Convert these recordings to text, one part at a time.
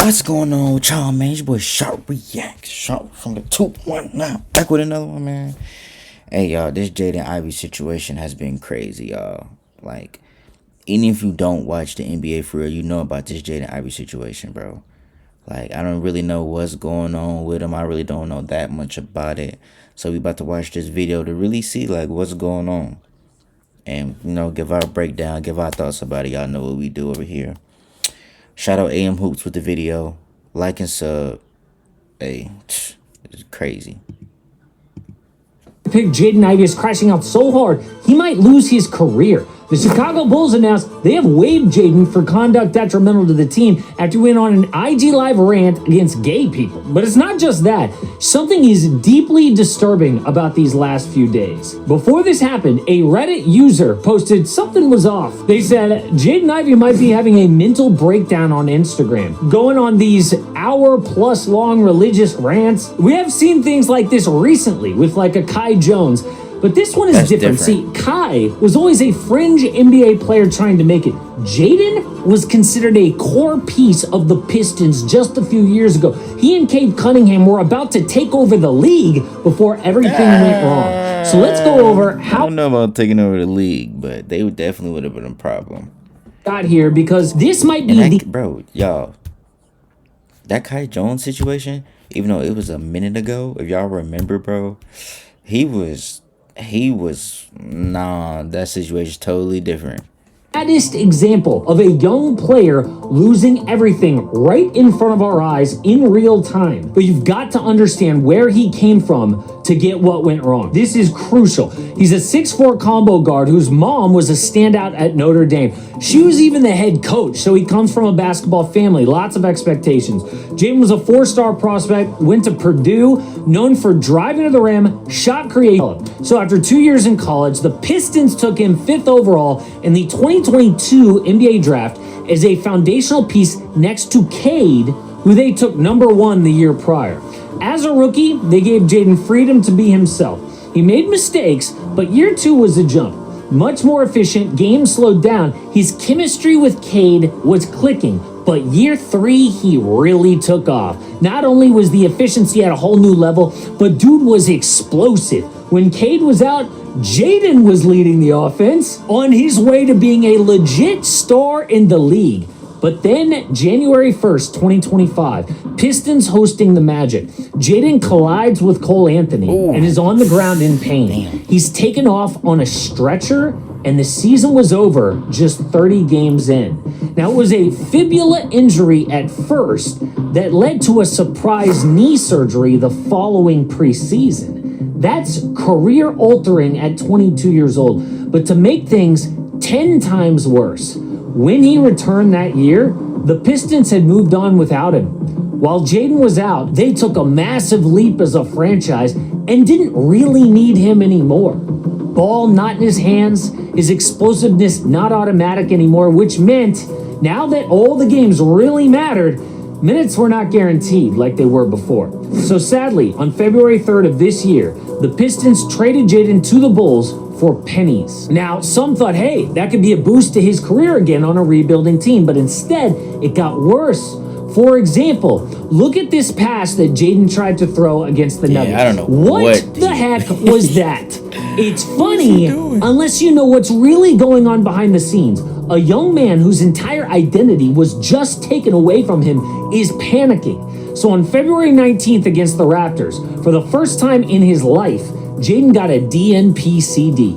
What's going on with y'all, man? It's your boy Sharp React. Sharp from the 219. Back with another one, man. Hey, y'all, this Jaden Ivey situation has been crazy, y'all. Like, even if you don't watch the NBA for real, you know about this Jaden Ivey situation, bro. Like, I don't really know what's going on with him. I really don't know that much about it. So we about to watch this video to really see, like, what's going on. And, give our breakdown, give our thoughts about it. Y'all know what we do over here. Shout out AM Hoops with the video. Like and sub. Hey, it's crazy. Pick Jaden Ivey is crashing out so hard, he might lose his career. The Chicago Bulls announced they have waived Jaden for conduct detrimental to the team after he went on an IG Live rant against gay people. But it's not just that. Something is deeply disturbing about these last few days. Before this happened, a Reddit user posted something was off. They said Jaden Ivey might be having a mental breakdown on Instagram, going on these hour-plus long religious rants. We have seen things like this recently with like a Kai Jones. But this one is different. See, Kai was always a fringe NBA player trying to make it. Jaden was considered a core piece of the Pistons just a few years ago. He and Cade Cunningham were about to take over the league before everything went wrong. So let's go over how... I don't know about taking over the league, but they definitely would have been a problem. Got here because this might be Bro, y'all, that Kai Jones situation, even though it was a minute ago, if y'all remember, bro, that situation's totally different. Saddest example of a young player losing everything right in front of our eyes in real time. But you've got to understand where he came from to get what went wrong. This is crucial. He's a 6'4" combo guard whose mom was a standout at Notre Dame. She was even the head coach, so he comes from a basketball family, lots of expectations. Jaden was a 4-star prospect, went to Purdue, known for driving to the rim, shot creation. So after 2 years in college, the Pistons took him 5th overall in the 2022 NBA draft as a foundational piece next to Cade, who they took #1 the year prior. As a rookie, they gave Jaden freedom to be himself. He made mistakes, but year 2 was a jump. Much more efficient, game slowed down. His chemistry with Cade was clicking, but year 3, he really took off. Not only was the efficiency at a whole new level, but dude was explosive. When Cade was out, Jaden was leading the offense, on his way to being a legit star in the league. But then, January 1st, 2025, Pistons hosting the Magic. Jaden collides with Cole Anthony and is on the ground in pain. He's taken off on a stretcher, and the season was over just 30 games in. Now, it was a fibula injury at first that led to a surprise knee surgery the following preseason. That's career-altering at 22 years old. But to make things 10 times worse, when he returned that year, the Pistons had moved on without him. While Jaden was out, they took a massive leap as a franchise and didn't really need him anymore. Ball not in his hands, his explosiveness not automatic anymore, which meant now that all the games really mattered, minutes were not guaranteed like they were before. So sadly, on February 3rd of this year, the Pistons traded Jaden to the Bulls for pennies. Now, some thought, hey, that could be a boost to his career again on a rebuilding team, but instead, it got worse. For example, look at this pass that Jaden tried to throw against the Nuggets. I don't know what the heck was that? It's funny unless you know what's really going on behind the scenes. A young man whose entire identity was just taken away from him is panicking. So on February 19th against the Raptors, for the first time in his life, Jaden got a DNP CD.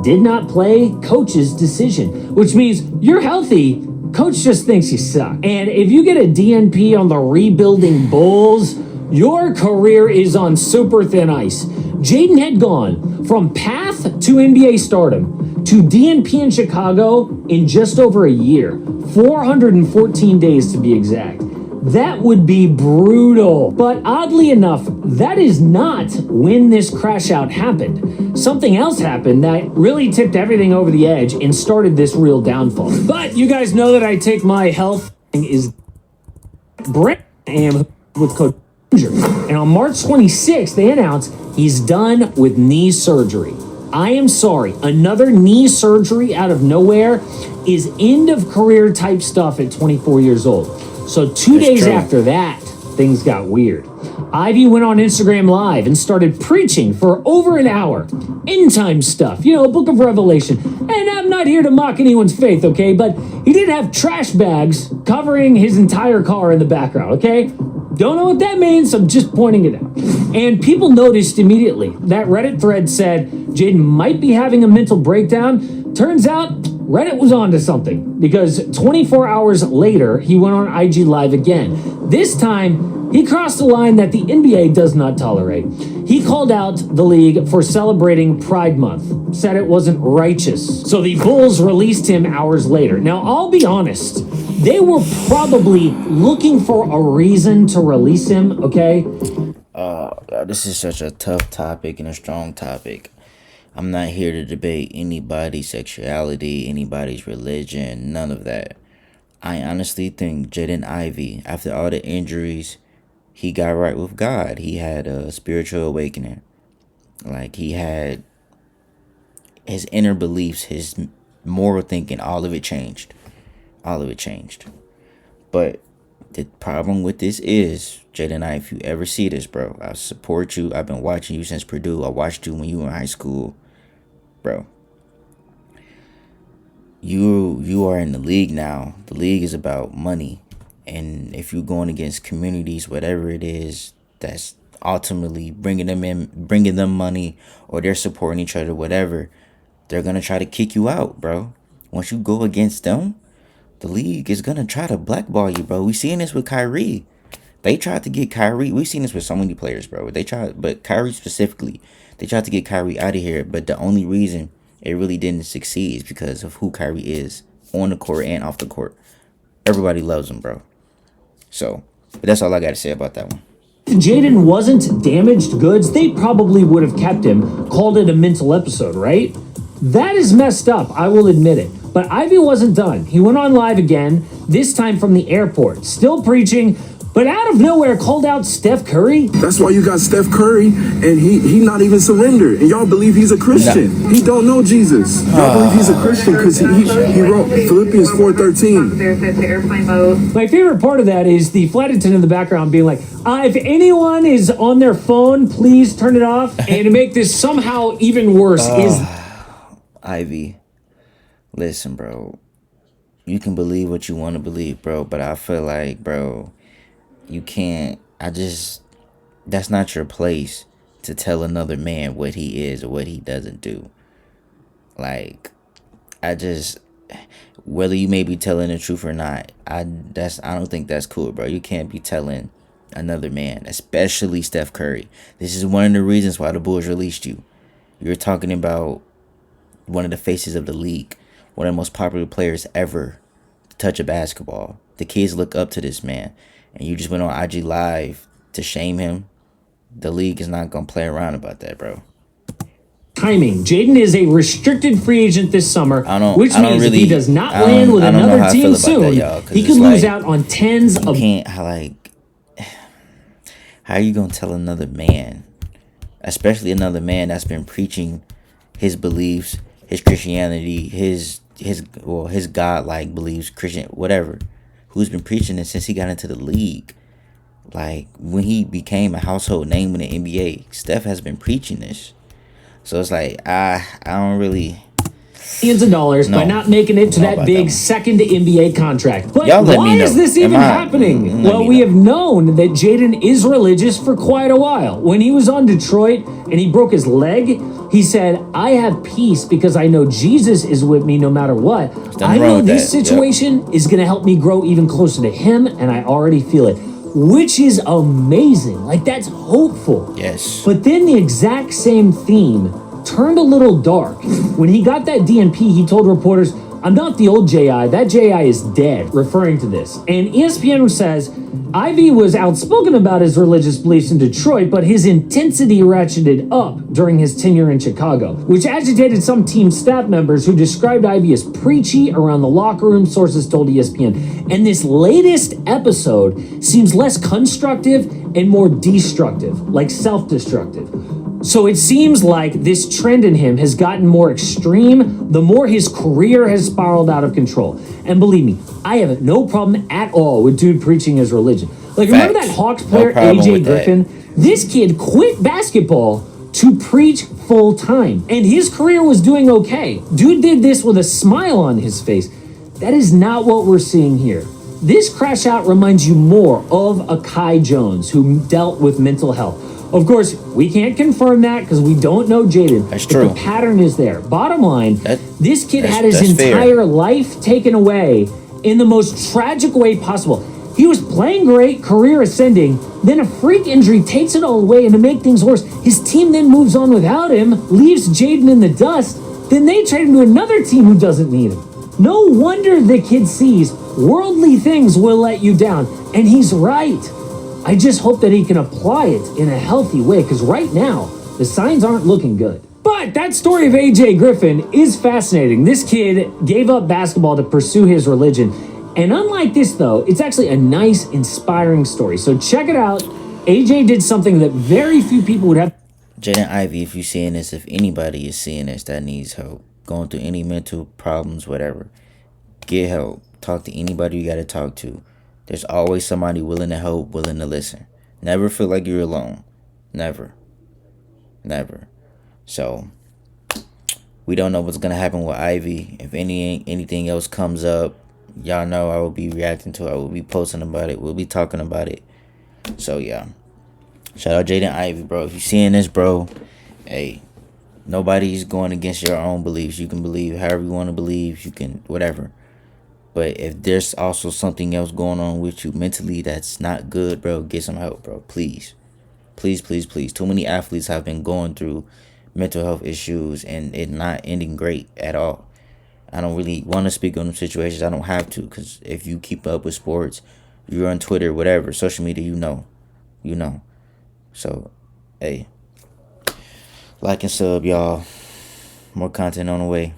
Did not play, coach's decision, which means you're healthy, coach just thinks you suck. And if you get a DNP on the rebuilding Bulls, your career is on super thin ice. Jaden had gone from path to NBA stardom to DNP in Chicago in just over a year, 414 days to be exact. That would be brutal. But oddly enough, that is not when this crash out happened. Something else happened that really tipped everything over the edge and started this real downfall. But you guys know that I take my health is brand with Coach. And on March 26th, they announced he's done with knee surgery. I am sorry, another knee surgery out of nowhere is end of career type stuff at 24 years old. So 2 That's days true. after that, things got weird. Ivey went on Instagram Live and started preaching for over an hour. End time stuff, Book of Revelation. And I'm not here to mock anyone's faith, okay? But he did have trash bags covering his entire car in the background, okay? Don't know what that means, I'm just pointing it out. And people noticed immediately. That Reddit thread said Jaden might be having a mental breakdown. Turns out Reddit was onto something, because 24 hours later, he went on IG Live again. This time, he crossed a line that the NBA does not tolerate. He called out the league for celebrating Pride Month, said it wasn't righteous. So the Bulls released him hours later. Now, I'll be honest, they were probably looking for a reason to release him, okay? This is such a tough topic and a strong topic. I'm not here to debate anybody's sexuality, anybody's religion, none of that. I honestly think Jaden Ivey, after all the injuries, he got right with God. He had a spiritual awakening. Like, he had his inner beliefs, his moral thinking, all of it changed. All of it changed. But the problem with this is, Jaden, if you ever see this, bro, I support you. I've been watching you since Purdue. I watched you when you were in high school. Bro, you are in the league now. The league is about money. And if you're going against communities, whatever it is, that's ultimately bringing them money, or they're supporting each other, whatever, they're going to try to kick you out, bro. Once you go against them, the league is going to try to blackball you, bro. We seen this with Kyrie. They tried to get Kyrie. We've seen this with so many players, bro. But Kyrie specifically, they tried to get Kyrie out of here. But the only reason it really didn't succeed is because of who Kyrie is on the court and off the court. Everybody loves him, bro. So, but that's all I got to say about that one. If Jaden wasn't damaged goods, they probably would have kept him, called it a mental episode, right? That is messed up, I will admit it. But Ivey wasn't done. He went on live again, this time from the airport, still preaching, but out of nowhere called out Steph Curry. That's why you got Steph Curry, and he not even surrendered. And y'all believe he's a Christian. No. He don't know Jesus. Y'all believe he's a Christian because he wrote Philippians 4:13. My favorite part of that is the flight attendant in the background being like, if anyone is on their phone, please turn it off. And to make this somehow even worse is... Ivey, listen, bro. You can believe what you want to believe, bro. But I feel like, bro, you can't. That's not your place to tell another man what he is or what he doesn't do. Like, whether you may be telling the truth or not, I don't think that's cool, bro. You can't be telling another man, especially Steph Curry. This is one of the reasons why the Bulls released you. You're talking about one of the faces of the league, one of the most popular players ever to touch a basketball. The kids look up to this man, and you just went on IG Live to shame him. The league is not going to play around about that, bro. Timing. Jaden is a restricted free agent this summer, which means if he does not land with another team soon, he could lose out on tens of... How are you going to tell another man, especially another man that's been preaching his beliefs, his Christianity, his God-like beliefs, Christian, whatever, who's been preaching it since he got into the league? Like, when he became a household name in the NBA, Steph has been preaching this. So it's like, I don't really... Millions of dollars by not making it to that big second NBA contract. But why is this even happening? Well, we have known that Jaden is religious for quite a while. When he was on Detroit and he broke his leg, he said, I have peace because I know Jesus is with me no matter what. I know this situation is going to help me grow even closer to him, and I already feel it. Which is amazing. Like, that's hopeful. Yes. But then the exact same theme turned a little dark. When he got that DNP, he told reporters, I'm not the old J.I. That J.I. is dead, referring to this. And ESPN says Ivey was outspoken about his religious beliefs in Detroit, but his intensity ratcheted up during his tenure in Chicago, which agitated some team staff members who described Ivey as preachy around the locker room, sources told ESPN. And this latest episode seems less constructive and more destructive, like self-destructive. So it seems like this trend in him has gotten more extreme the more his career has spiraled out of control. And believe me, I have no problem at all with dude preaching his religion. Like, remember that Hawks player, AJ Griffin? This kid quit basketball to preach full time, and his career was doing okay. Dude did this with a smile on his face. That is not what we're seeing here. This crash out reminds you more of a Kai Jones who dealt with mental health. Of course, we can't confirm that because we don't know Jaden. That's true. The pattern is there. Bottom line, this kid had his entire life taken away in the most tragic way possible. He was playing great, career ascending, then a freak injury takes it all away, and to make things worse, his team then moves on without him, leaves Jaden in the dust, then they trade him to another team who doesn't need him. No wonder the kid sees worldly things will let you down, and he's right. I just hope that he can apply it in a healthy way, because right now, the signs aren't looking good. But that story of AJ Griffin is fascinating. This kid gave up basketball to pursue his religion. And unlike this, though, it's actually a nice, inspiring story. So check it out. AJ did something that very few people would have. Jaden, Ivey, if you're seeing this, if anybody is seeing this that needs help, going through any mental problems, whatever, get help. Talk to anybody you got to talk to. There's always somebody willing to help, willing to listen. Never feel like you're alone. Never. Never. So, we don't know what's going to happen with Ivey. If anything else comes up, y'all know I will be reacting to it. I will be posting about it. We'll be talking about it. So, yeah. Shout out Jaden Ivey, bro. If you're seeing this, bro, hey, nobody's going against your own beliefs. You can believe however you want to believe. You can, whatever. But if there's also something else going on with you mentally that's not good, bro, get some help, bro. Please. Please, please, please. Too many athletes have been going through mental health issues and it not ending great at all. I don't really want to speak on them situations. I don't have to, because if you keep up with sports, you're on Twitter, whatever, social media, you know. You know. So, hey. Like and sub, y'all. More content on the way.